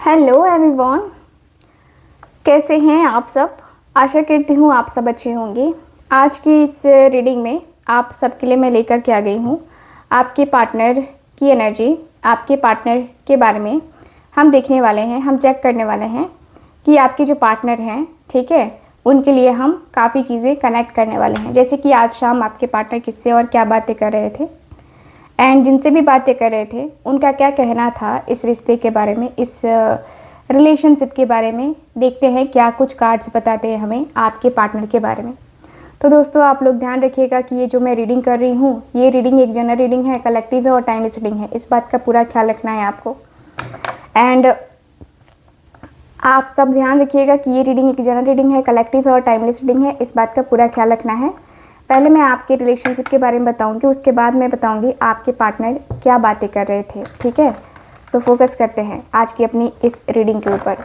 Hello everyone, कैसे हैं आप सब। आशा करती हूँ आप सब अच्छे होंगे। आज की इस रीडिंग में आप सबके लिए मैं लेकर के आ गई हूँ आपके पार्टनर की एनर्जी। आपके पार्टनर के बारे में हम देखने वाले हैं, हम चेक करने वाले हैं कि आपके जो पार्टनर हैं, ठीक है, उनके लिए हम काफ़ी चीज़ें कनेक्ट करने वाले हैं। जैसे कि आज शाम आपके पार्टनर किससे और क्या बातें कर रहे थे, एंड जिनसे भी बातें कर रहे थे उनका क्या कहना था इस रिश्ते के बारे में, इस रिलेशनशिप के बारे में। देखते हैं क्या कुछ कार्ड्स बताते हैं हमें आपके पार्टनर के बारे में। तो दोस्तों, आप लोग ध्यान रखिएगा कि ये जो मैं रीडिंग कर रही हूँ, ये रीडिंग एक जनरल रीडिंग है, कलेक्टिव है और टाइमलेस रीडिंग है। इस बात का पूरा ख्याल रखना है आपको। एंड आप सब ध्यान रखिएगा कि ये रीडिंग एक जनरल रीडिंग है, कलेक्टिव है और टाइमलेस रीडिंग है। इस बात का पूरा ख्याल रखना है। पहले मैं आपके रिलेशनशिप के बारे में बताऊंगी, उसके बाद मैं बताऊंगी आपके पार्टनर क्या बातें कर रहे थे, ठीक है। सो फोकस करते हैं आज की अपनी इस रीडिंग के ऊपर।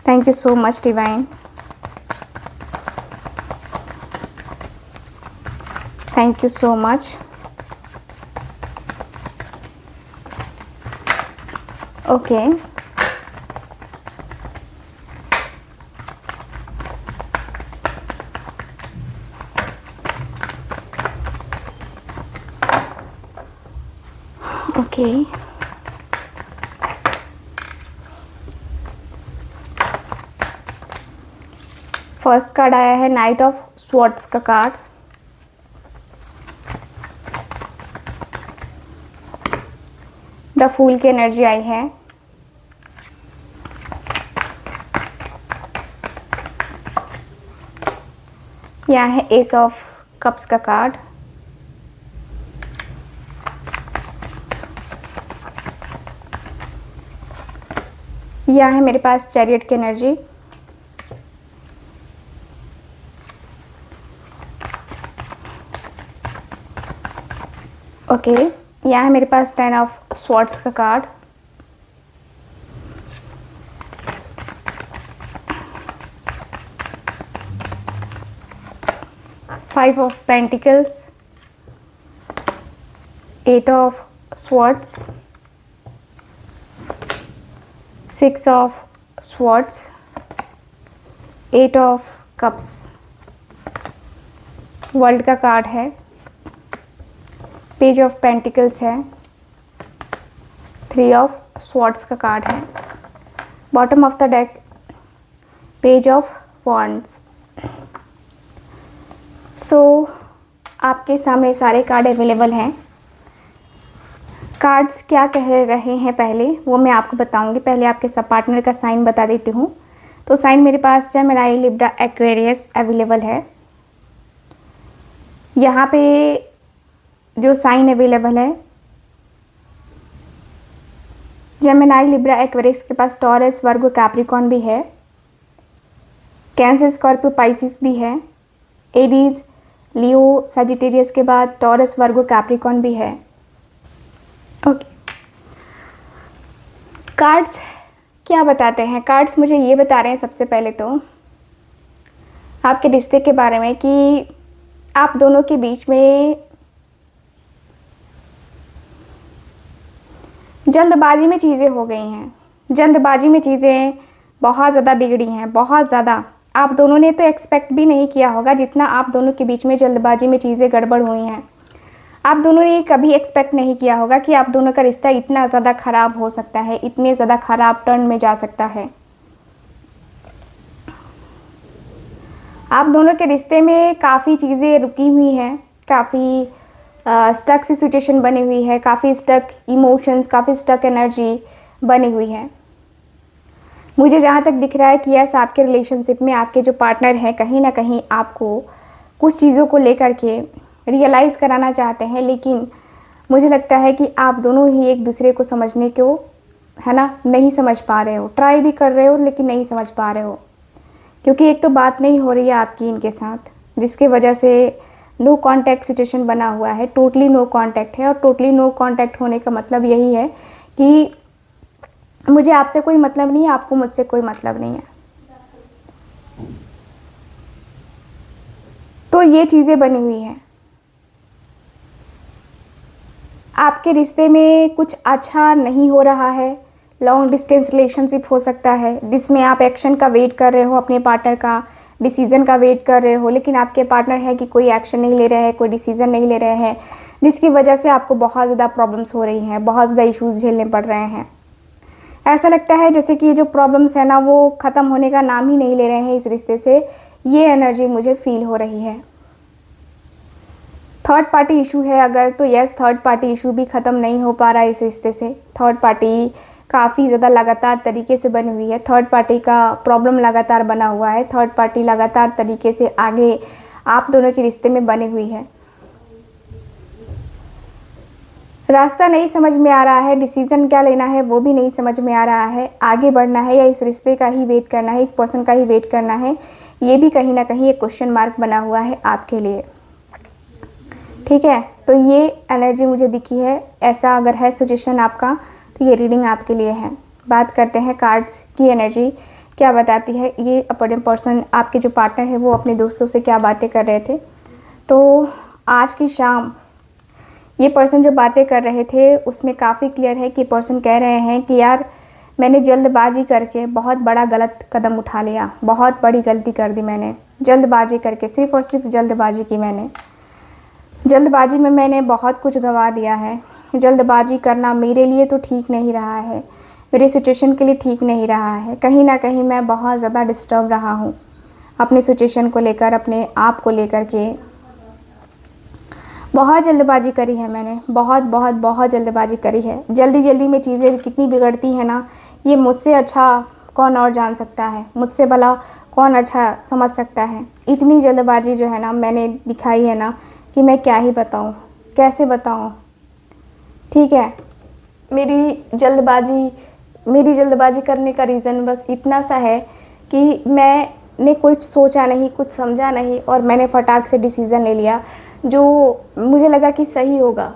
Thank you so much divine, thank you so much. Okay, okay, first card आया है नाइट ऑफ स्वॉर्ड्स का कार्ड। द फूल की एनर्जी आई है। यहाँ है एस ऑफ कप्स का कार्ड। यह है मेरे पास चैरियट की एनर्जी। ओके, यहाँ है मेरे पास 10 ऑफ स्वॉर्ड्स का card. Five of pentacles, 8 of swords, 6 of swords, 8 of cups. World का कार्ड है। पेज ऑफ पेंटिकल्स है। 3 ऑफ स्वॉर्ड्स का कार्ड है। Bottom of the deck page of wands. So आपके सामने सारे कार्ड अवेलेबल हैं। कार्ड्स क्या कह रहे हैं पहले वो मैं आपको बताऊंगी। पहले आपके सब पार्टनर का साइन बता देती हूँ। तो साइन मेरे पास जेमिनी, लिब्रा, एक्वेरियस अवेलेबल है। यहाँ पे जो साइन अवेलेबल है, जेमिनी, लिब्रा, एक्वेरियस के पास टॉरस, वर्गो, कैप्रिकॉर्न भी है। कैंसर, स्कॉर्पियो, पाइसिस भी है। एरीज, लियो, सजिटेरियस के बाद टॉरस, वर्गो, कैप्रिकॉर्न भी है। ओके, कार्ड्स क्या बताते हैं। कार्ड्स मुझे ये बता रहे हैं सबसे पहले तो आपके रिश्ते के बारे में कि आप दोनों के बीच में जल्दबाजी में चीज़ें हो गई हैं। जल्दबाजी में चीज़ें बहुत ज़्यादा बिगड़ी हैं, बहुत ज़्यादा। आप दोनों ने तो एक्सपेक्ट भी नहीं किया होगा जितना आप दोनों के बीच में जल्दबाजी में चीज़ें गड़बड़ हुई हैं। आप दोनों ने कभी एक्सपेक्ट नहीं किया होगा कि आप दोनों का रिश्ता इतना ज़्यादा ख़राब हो सकता है, इतने ज़्यादा ख़राब टर्न में जा सकता है। आप दोनों के रिश्ते में काफ़ी चीज़ें रुकी हुई हैं, काफ़ी स्टक सी सिचुएशन बनी हुई है, काफ़ी स्टक इमोशंस, काफ़ी स्टक एनर्जी बनी हुई है। मुझे जहाँ तक दिख रहा है कि यस, आपके रिलेशनशिप में आपके जो पार्टनर हैं कहीं ना कहीं आपको कुछ चीज़ों को लेकर के रियलाइज़ कराना चाहते हैं, लेकिन मुझे लगता है कि आप दोनों ही एक दूसरे को समझने को, है ना, नहीं समझ पा रहे हो। ट्राई भी कर रहे हो लेकिन नहीं समझ पा रहे हो, क्योंकि एक तो बात नहीं हो रही है आपकी इनके साथ, जिसकी वजह से नो कांटेक्ट सिचुएशन बना हुआ है। टोटली नो कांटेक्ट है, और टोटली नो कांटेक्ट होने का मतलब यही है कि मुझे आपसे कोई मतलब नहीं है, आपको मुझसे कोई मतलब नहीं है। तो ये चीज़ें बनी हुई हैं। आपके रिश्ते में कुछ अच्छा नहीं हो रहा है, लॉन्ग डिस्टेंस रिलेशनशिप हो सकता है जिसमें आप एक्शन का वेट कर रहे हो, अपने पार्टनर का डिसीज़न का वेट कर रहे हो, लेकिन आपके पार्टनर है कि कोई एक्शन नहीं ले रहे हैं, कोई डिसीज़न नहीं ले रहे हैं, जिसकी वजह से आपको बहुत ज़्यादा प्रॉब्लम्स हो रही हैं, बहुत ज़्यादा इश्यूज़ झेलने पड़ रहे हैं। ऐसा लगता है जैसे कि ये जो प्रॉब्लम्स है ना वो ख़त्म होने का नाम ही नहीं ले रहे हैं इस रिश्ते से, ये एनर्जी मुझे फील हो रही है। थर्ड पार्टी इशू है अगर, तो यस, थर्ड पार्टी इशू भी ख़त्म नहीं हो पा रहा है इस रिश्ते से। थर्ड पार्टी काफ़ी ज़्यादा लगातार तरीके से बनी हुई है, थर्ड पार्टी का प्रॉब्लम लगातार बना हुआ है, थर्ड पार्टी लगातार तरीके से आगे आप दोनों के रिश्ते में बनी हुई है। रास्ता नहीं समझ में आ रहा है, डिसीज़न क्या लेना है वो भी नहीं समझ में आ रहा है, आगे बढ़ना है या इस रिश्ते का ही वेट करना है, इस पर्सन का ही वेट करना है, ये भी कहीं ना कहीं एक क्वेश्चन मार्क बना हुआ है आपके लिए। ठीक है, तो ये एनर्जी मुझे दिखी है। ऐसा अगर है सिचुएशन आपका तो ये रीडिंग आपके लिए है। बात करते हैं कार्ड्स की एनर्जी क्या बताती है। ये अपने पर्सन, आपके जो पार्टनर है वो अपने दोस्तों से क्या बातें कर रहे थे। तो आज की शाम ये पर्सन जो बातें कर रहे थे उसमें काफ़ी क्लियर है कि पर्सन कह रहे हैं कि यार मैंने जल्दबाजी करके बहुत बड़ा गलत कदम उठा लिया, बहुत बड़ी गलती कर दी मैंने, जल्दबाजी करके, सिर्फ़ और सिर्फ जल्दबाजी की मैंने। जल्दबाजी में मैंने बहुत कुछ गंवा दिया है। जल्दबाजी करना मेरे लिए तो ठीक नहीं रहा है, मेरे सिचुएशन के लिए ठीक नहीं रहा है। कहीं ना कहीं मैं बहुत ज़्यादा डिस्टर्ब रहा हूँ अपनी सिचुएशन को लेकर, अपने आप को लेकर के। बहुत जल्दबाजी करी है मैंने, बहुत बहुत बहुत जल्दबाजी करी है। जल्दी जल्दी में चीज़ें कितनी बिगड़ती हैं ना, ये मुझसे अच्छा कौन और जान सकता है, मुझसे भला कौन अच्छा समझ सकता है। इतनी जल्दबाजी जो है ना मैंने दिखाई है ना कि मैं क्या ही बताऊँ, कैसे बताऊँ। ठीक है, मेरी जल्दबाजी करने का रीज़न बस इतना सा है कि मैंने कुछ सोचा नहीं, कुछ समझा नहीं और मैंने फटाक से डिसीज़न ले लिया जो मुझे लगा कि सही होगा,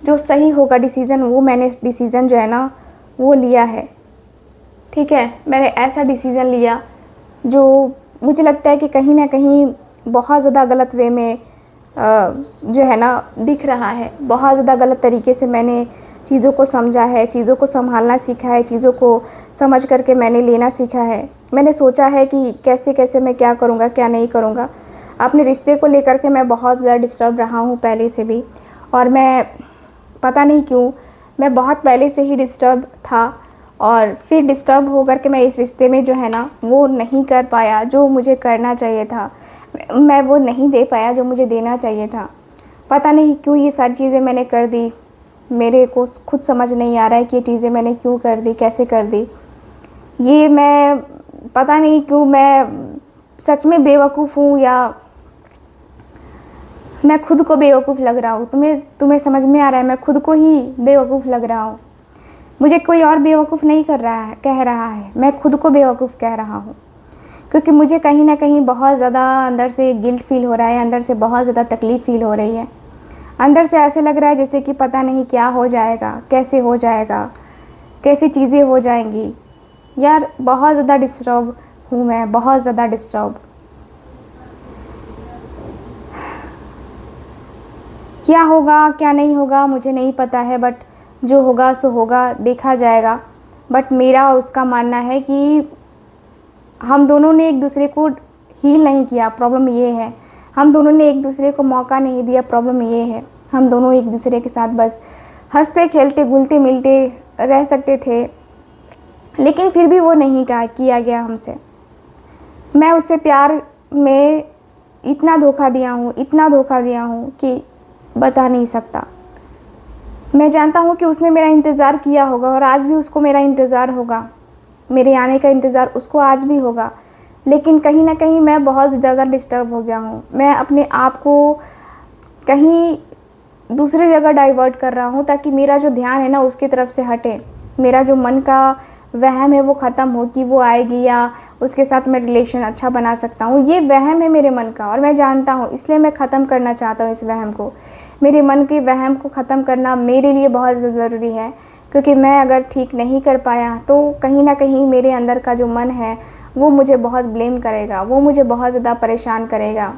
जो सही होगा डिसीज़न, वो मैंने डिसीज़न जो है ना वो लिया है। ठीक है, मैंने ऐसा डिसीज़न लिया जो मुझे लगता है कि कहीं ना कहीं बहुत ज़्यादा गलत वे में जो है ना दिख रहा है। बहुत ज़्यादा गलत तरीके से मैंने चीज़ों को समझा है, चीज़ों को संभालना सीखा है, चीज़ों को समझ करके मैंने लेना सीखा है। मैंने सोचा है कि कैसे कैसे मैं क्या करूँगा, क्या नहीं करूँगा। अपने रिश्ते को लेकर के मैं बहुत ज़्यादा डिस्टर्ब रहा हूँ पहले से भी, और मैं पता नहीं क्यों मैं बहुत पहले से ही डिस्टर्ब था, और फिर डिस्टर्ब होकर के मैं इस रिश्ते में जो है ना वो नहीं कर पाया जो मुझे करना चाहिए था, मैं वो नहीं दे पाया जो मुझे देना चाहिए था। पता नहीं क्यों ये सारी चीज़ें मैंने कर दी, मेरे को खुद समझ नहीं आ रहा है कि ये चीज़ें मैंने क्यों कर दी, कैसे कर दी। ये मैं पता नहीं क्यों मैं सच में बेवकूफ़ हूँ या मैं खुद को बेवकूफ़ लग रहा हूँ। तुम्हें समझ में आ रहा है, मैं खुद को ही बेवकूफ़ लग रहा हूँ। मुझे कोई और बेवकूफ़ नहीं कह रहा है, मैं खुद को बेवकूफ़ कह रहा हूँ, क्योंकि मुझे कहीं ना कहीं बहुत ज़्यादा अंदर से गिल्ट फील हो रहा है, अंदर से बहुत ज़्यादा तकलीफ़ फील हो रही है। अंदर से ऐसे लग रहा है जैसे कि पता नहीं क्या हो जाएगा, कैसे हो जाएगा, कैसी चीज़ें हो जाएंगी। यार बहुत ज़्यादा डिस्टर्ब हूँ मैं, बहुत ज़्यादा डिस्टर्ब। क्या होगा क्या नहीं होगा मुझे नहीं पता है, बट जो होगा सो होगा, देखा जाएगा। बट मेरा उसका मानना है कि हम दोनों ने एक दूसरे को हील नहीं किया, प्रॉब्लम ये है। हम दोनों ने एक दूसरे को मौका नहीं दिया, प्रॉब्लम ये है। हम दोनों एक दूसरे के साथ बस हंसते खेलते घुलते मिलते रह सकते थे, लेकिन फिर भी वो नहीं किया गया हमसे। मैं उससे प्यार में इतना धोखा दिया हूँ, इतना धोखा दिया हूँ कि बता नहीं सकता। मैं जानता हूँ कि उसने मेरा इंतज़ार किया होगा और आज भी उसको मेरा इंतज़ार होगा, मेरे आने का इंतज़ार उसको आज भी होगा, लेकिन कहीं ना कहीं मैं बहुत ज़्यादा डिस्टर्ब हो गया हूँ। मैं अपने आप को कहीं दूसरी जगह डाइवर्ट कर रहा हूँ ताकि मेरा जो ध्यान है ना उसकी तरफ से हटे, मेरा जो मन का वहम है वो ख़त्म हो कि वो आएगी या उसके साथ मैं रिलेशन अच्छा बना सकता हूँ। ये वहम है मेरे मन का और मैं जानता हूँ, इसलिए मैं ख़त्म करना चाहता हूँ इस वहम को। मेरे मन के वहम को ख़त्म करना मेरे लिए बहुत ज़रूरी है, क्योंकि मैं अगर ठीक नहीं कर पाया तो कहीं ना कहीं मेरे अंदर का जो मन है वो मुझे बहुत ब्लेम करेगा, वो मुझे बहुत ज़्यादा परेशान करेगा।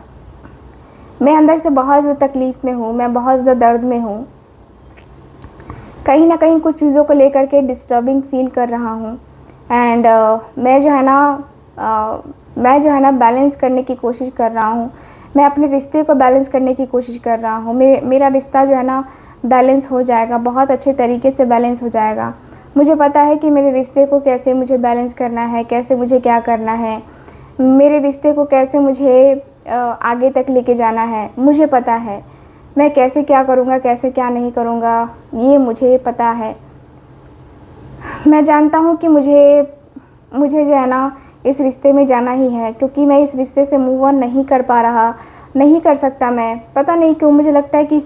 मैं अंदर से बहुत ज़्यादा तकलीफ़ में हूँ, मैं बहुत ज़्यादा दर्द में हूँ। कहीं ना कहीं कुछ चीज़ों को लेकर के डिस्टर्बिंग फील कर रहा हूँ। एंड मैं जो है ना बैलेंस करने की कोशिश कर रहा हूँ। मैं अपने रिश्ते को बैलेंस करने की कोशिश कर रहा हूँ। मेरा रिश्ता जो है ना बैलेंस हो जाएगा, बहुत अच्छे तरीके से बैलेंस हो जाएगा। मुझे पता है कि मेरे रिश्ते को कैसे मुझे बैलेंस करना है, कैसे मुझे क्या करना है, मेरे रिश्ते को कैसे मुझे आगे तक लेके जाना है। मुझे पता है मैं कैसे क्या करूँगा, कैसे क्या नहीं करूँगा, ये मुझे पता है। मैं जानता हूँ कि मुझे जो है ना इस रिश्ते में जाना ही है, क्योंकि मैं इस रिश्ते से मूव ऑन नहीं कर पा रहा, नहीं कर सकता। मैं पता नहीं क्यों मुझे लगता है कि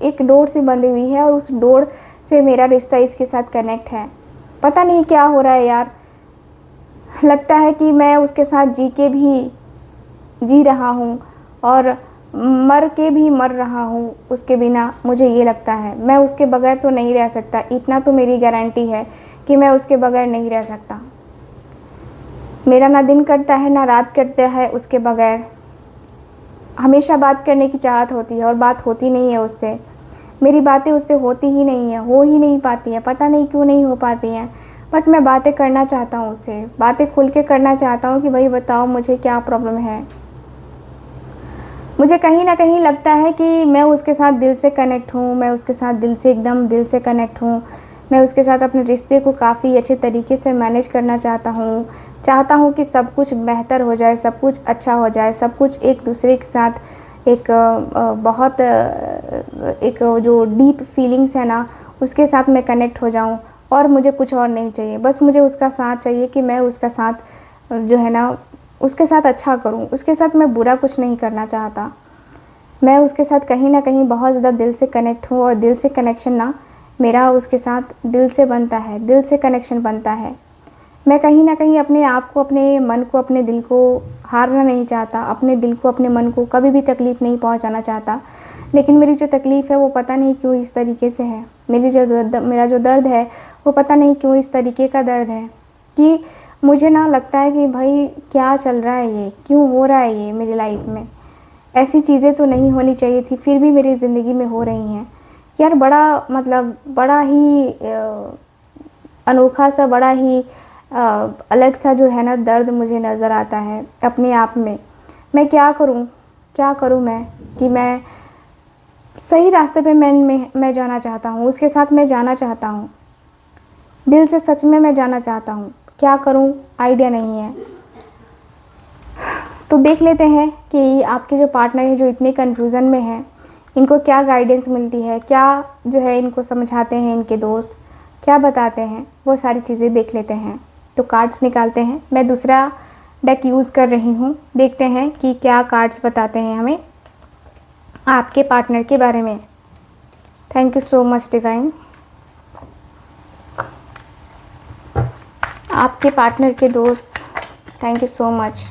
एक डोर से बंधी हुई है और उस डोर से मेरा रिश्ता इसके साथ कनेक्ट है। पता नहीं क्या हो रहा है यार। लगता है कि मैं उसके साथ जी रहा हूँ और मर के भी मर रहा हूँ उसके बिना। मुझे ये लगता है मैं उसके बगैर तो नहीं रह सकता। इतना तो मेरी गारंटी है कि मैं उसके बगैर नहीं रह सकता। मेरा ना दिन कटता है ना रात कटता है उसके बगैर। हमेशा बात करने की चाहत होती है और बात होती नहीं है उससे। मेरी बातें उससे होती ही नहीं है, हो ही नहीं पाती हैं। पता नहीं क्यों नहीं हो पाती हैं, बट मैं बातें करना चाहता हूँ उससे, बातें खुल के करना चाहता हूँ कि भाई बताओ मुझे क्या प्रॉब्लम है। मुझे कहीं ना कहीं लगता है कि मैं उसके साथ दिल से कनेक्ट हूँ, मैं उसके साथ एकदम दिल से कनेक्ट हूँ। मैं उसके साथ अपने रिश्ते को काफ़ी अच्छे तरीके से मैनेज करना चाहता हूँ कि सब कुछ बेहतर हो जाए, सब कुछ अच्छा हो जाए, सब कुछ एक दूसरे के साथ एक जो डीप फीलिंग्स है ना उसके साथ मैं कनेक्ट हो जाऊँ। और मुझे कुछ और नहीं चाहिए, बस मुझे उसका साथ चाहिए कि मैं उसका साथ जो है ना उसके साथ अच्छा करूं। उसके साथ मैं बुरा कुछ नहीं करना चाहता। मैं उसके साथ कहीं ना कहीं बहुत ज़्यादा दिल से कनेक्ट हूँ और दिल से कनेक्शन ना मेरा उसके साथ दिल से बनता है, दिल से कनेक्शन बनता है। मैं कहीं ना कहीं अपने आप को, अपने मन को, अपने दिल को हारना नहीं चाहता। अपने दिल को, अपने मन को कभी भी तकलीफ़ नहीं पहुंचाना चाहता। लेकिन मेरी जो तकलीफ़ है वो पता नहीं क्यों इस तरीके से है। मेरा जो दर्द है वो पता नहीं क्यों इस तरीके का दर्द है कि मुझे ना लगता है कि भाई क्या चल रहा है, ये क्यों हो रहा है, ये मेरी लाइफ में ऐसी चीज़ें तो नहीं होनी चाहिए थी, फिर भी मेरी ज़िंदगी में हो रही हैं यार। बड़ा ही अनोखा सा, बड़ा ही अलग सा जो है ना दर्द मुझे नज़र आता है अपने आप में। मैं क्या करूं मैं कि मैं सही रास्ते पे मैं जाना चाहता हूं, उसके साथ मैं जाना चाहता हूं, दिल से सच में मैं जाना चाहता हूं। क्या करूं आइडिया नहीं है। तो देख लेते हैं कि आपके जो पार्टनर है जो इतने कन्फ्यूज़न में हैं, इनको क्या गाइडेंस मिलती है, क्या जो है इनको समझाते हैं इनके दोस्त, क्या बताते हैं, वो सारी चीज़ें देख लेते हैं। तो कार्ड्स निकालते हैं। मैं दूसरा डेक यूज़ कर रही हूँ। देखते हैं कि क्या कार्ड्स बताते हैं हमें आपके पार्टनर के बारे में। Thank you so much divine. आपके पार्टनर के दोस्त, thank you so much.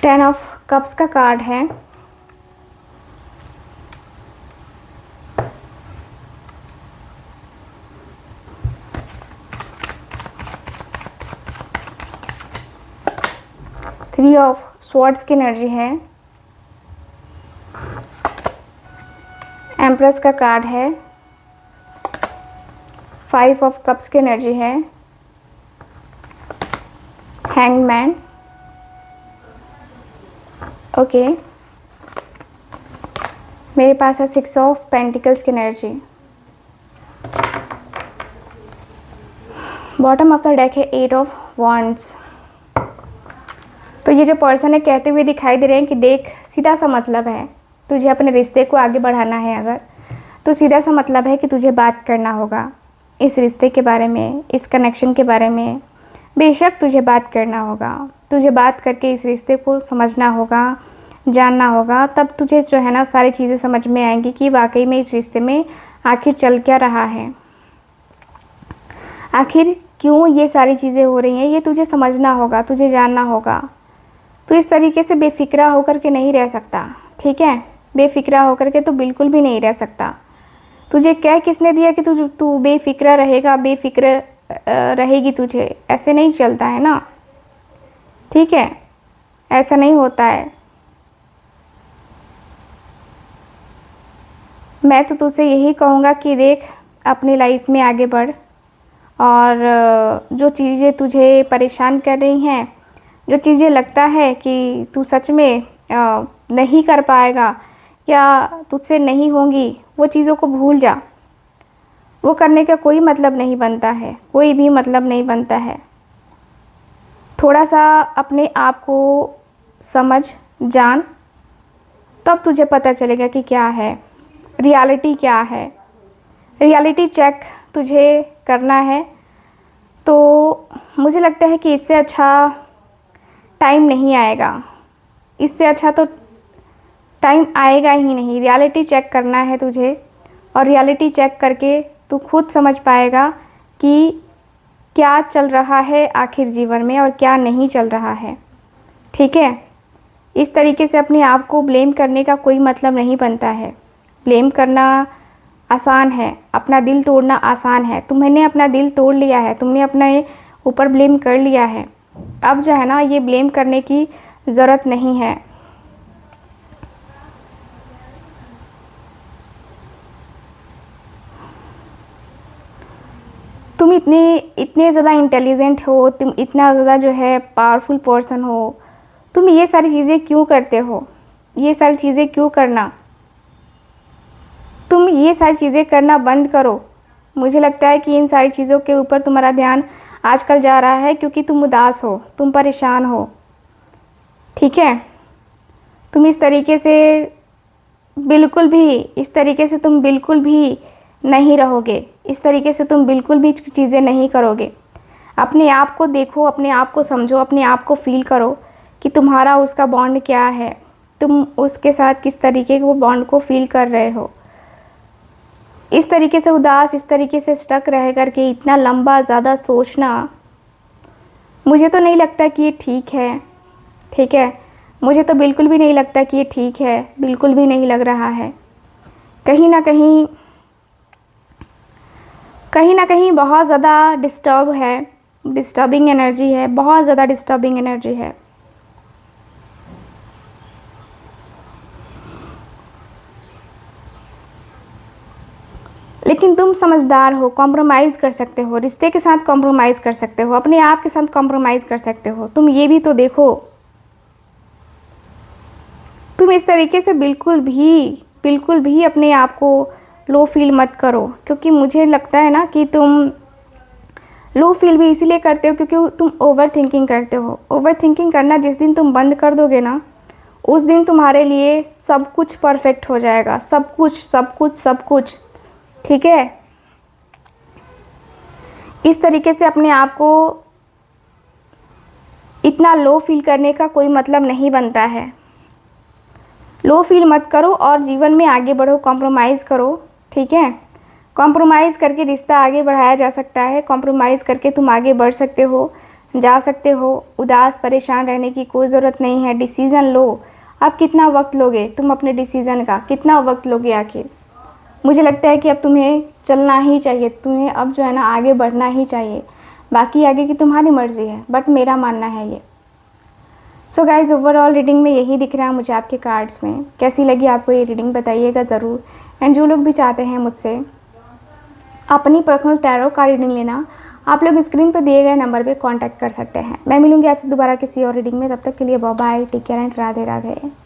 Ten of cups का कार्ड है। थ्री ऑफ स्वॉर्ड्स की एनर्जी है। एम्प्रेस का कार्ड है। फाइव ऑफ कप्स की एनर्जी है। हैंगमैन। ओके मेरे पास है सिक्स ऑफ पेंटिकल्स की energy. Bottom of the deck है एट ऑफ वॉन्ड्स। तो ये जो पर्सन है कहते हुए दिखाई दे रहे हैं कि देख, सीधा सा मतलब है, तुझे अपने रिश्ते को आगे बढ़ाना है अगर, तो सीधा सा मतलब है कि तुझे बात करना होगा इस रिश्ते के बारे में, इस कनेक्शन के बारे में। बेशक तुझे बात करना होगा, तुझे बात करके इस रिश्ते को समझना होगा, जानना होगा। तब तुझे जो है ना सारी चीज़ें समझ में आएंगी कि वाकई में इस रिश्ते में आखिर चल क्या रहा है, आखिर क्यों ये सारी चीज़ें हो रही हैं। ये तुझे समझना होगा, तुझे जानना होगा। तो इस तरीके से बेफिक्रा होकर के नहीं रह सकता, ठीक है। बेफिक्रा होकर के तो बिल्कुल भी नहीं रह सकता। तुझे कह किसने दिया कि तू बेफिक्रा रहेगा, बेफिक्र रहेगी? तुझे ऐसे नहीं चलता है ना, ठीक है? ऐसा नहीं होता है। मैं तो तुझसे यही कहूँगा कि देख, अपनी लाइफ में आगे बढ़, और जो चीज़ें तुझे परेशान कर रही हैं, जो चीज़ें लगता है कि तू सच में नहीं कर पाएगा या तुझसे नहीं होंगी, वो चीज़ों को भूल जा। वो करने का कोई मतलब नहीं बनता है, कोई भी मतलब नहीं बनता है। थोड़ा सा अपने आप को समझ, जान, तब तुझे पता चलेगा कि क्या है रियलिटी, क्या है रियलिटी चेक तुझे करना है। तो मुझे लगता है कि इससे अच्छा टाइम नहीं आएगा, इससे अच्छा तो टाइम आएगा ही नहीं। रियलिटी चेक करना है तुझे, और रियलिटी चेक करके तू खुद समझ पाएगा कि क्या चल रहा है आखिर जीवन में और क्या नहीं चल रहा है, ठीक है? इस तरीके से अपने आप को ब्लेम करने का कोई मतलब नहीं बनता है। ब्लेम करना आसान है, अपना दिल तोड़ना आसान है। तुमने अपना दिल तोड़ लिया है, तुमने अपने ऊपर ब्लेम कर लिया है। अब जो है ना, ये ब्लेम करने की ज़रूरत नहीं है। तुम इतने ज़्यादा इंटेलिजेंट हो, तुम इतना ज़्यादा जो है पावरफुल पर्सन हो, तुम ये सारी चीज़ें क्यों करते हो? ये सारी चीज़ें क्यों करना? तुम ये सारी चीज़ें करना बंद करो। मुझे लगता है कि इन सारी चीज़ों के ऊपर तुम्हारा ध्यान आजकल जा रहा है क्योंकि तुम उदास हो, तुम परेशान हो, ठीक है? तुम इस तरीके से तुम बिल्कुल भी नहीं रहोगे, इस तरीके से तुम बिल्कुल भी चीज़ें नहीं करोगे। अपने आप को देखो, अपने आप को समझो, अपने आप को फील करो कि तुम्हारा उसका बॉन्ड क्या है, तुम उसके साथ किस तरीके के वो बॉन्ड को फील कर रहे हो। इस तरीके से उदास, इस तरीके से स्टक रह करके इतना लंबा ज़्यादा सोचना, मुझे तो नहीं लगता कि ये ठीक है, ठीक है? मुझे तो बिल्कुल भी नहीं लगता कि ये ठीक है, बिल्कुल भी नहीं लग रहा है। कहीं ना कहीं बहुत ज़्यादा डिस्टर्बिंग एनर्जी है, बहुत ज़्यादा डिस्टर्बिंग एनर्जी है। लेकिन तुम समझदार हो, कॉम्प्रोमाइज़ कर सकते हो, रिश्ते के साथ कॉम्प्रोमाइज़ कर सकते हो, अपने आप के साथ कॉम्प्रोमाइज़ कर सकते हो। तुम ये भी तो देखो। तुम इस तरीके से बिल्कुल भी अपने आप को लो फील मत करो, क्योंकि मुझे लगता है ना कि तुम लो फील भी इसीलिए करते हो क्योंकि तुम ओवर थिंकिंग करते हो। ओवर थिंकिंग करना जिस दिन तुम बंद कर दोगे ना, उस दिन तुम्हारे लिए सब कुछ परफेक्ट हो जाएगा, सब कुछ, ठीक है? इस तरीके से अपने आप को इतना लो फील करने का कोई मतलब नहीं बनता है। लो फील मत करो और जीवन में आगे बढ़ो, कॉम्प्रोमाइज़ करो, ठीक है? कॉम्प्रोमाइज़ करके रिश्ता आगे बढ़ाया जा सकता है, कॉम्प्रोमाइज़ करके तुम आगे बढ़ सकते हो, जा सकते हो। उदास परेशान रहने की कोई ज़रूरत नहीं है। डिसीज़न लो। अब कितना वक्त लोगे तुम अपने डिसीज़न का, कितना वक्त लोगे आखिर? मुझे लगता है कि अब तुम्हें चलना ही चाहिए, तुम्हें अब जो है ना आगे बढ़ना ही चाहिए। बाकी आगे की तुम्हारी मर्ज़ी है, बट मेरा मानना है ये। सो गाइज, ओवरऑल रीडिंग में यही दिख रहा है मुझे आपके कार्ड्स में। कैसी लगी आपको ये रीडिंग बताइएगा ज़रूर। एंड जो लोग भी चाहते हैं मुझसे अपनी पर्सनल टैरो का रीडिंग लेना, आप लोग स्क्रीन पर दिए गए नंबर पे कांटेक्ट कर सकते हैं। मैं मिलूंगी आपसे दोबारा किसी और रीडिंग में। तब तक के लिए bye bye, take care and Radhe Radhe.